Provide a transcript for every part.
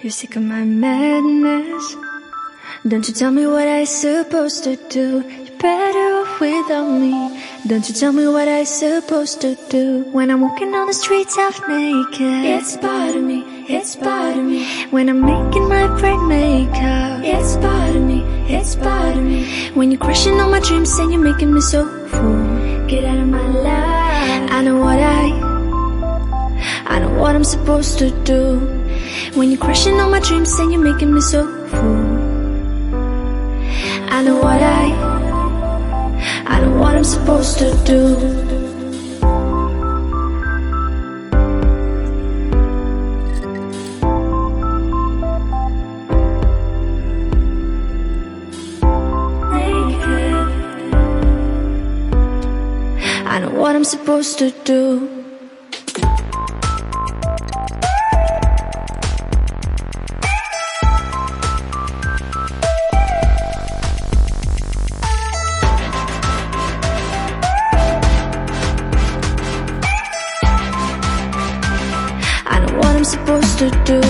You're sick of my madness. Don't you tell me what I supposed to do. You're better off without me. Don't you tell me what I supposed to do. When I'm walking on the streets half naked, it's bothering me, it's bothering me. When I'm making my bright makeup, it's bothering me, it's bothering me. When you're crushing all my dreams and you're making me so full, get out of my life. I know what I'm supposed to do. When you're crushing all my dreams and you're making me so full, I know what I'm supposed to do. I know what I'm supposed to do. I know what I'm supposed to do.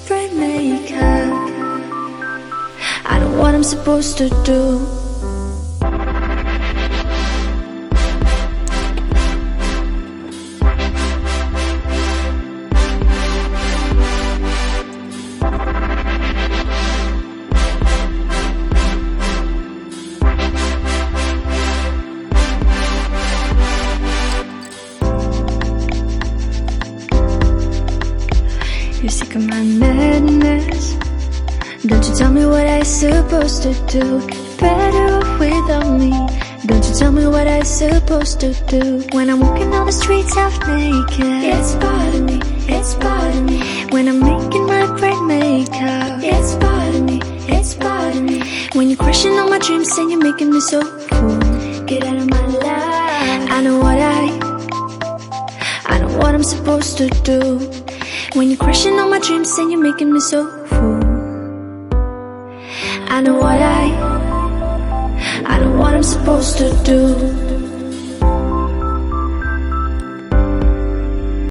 Bright makeup. I know what I'm supposed to do. You're sick of my madness. Don't you tell me what I supposed to do. You're better off without me. Don't you tell me what I supposed to do. When I'm walking on the streets half naked, it's bothering me, it's bothering me. When I'm making my bright makeup, it's bothering me, it's bothering me. When you're crushing all my dreams and you're making me so full, get out of my life. I know what I'm supposed to do. When you're crushing all my dreams and you're making me so full, I know what I'm supposed to do.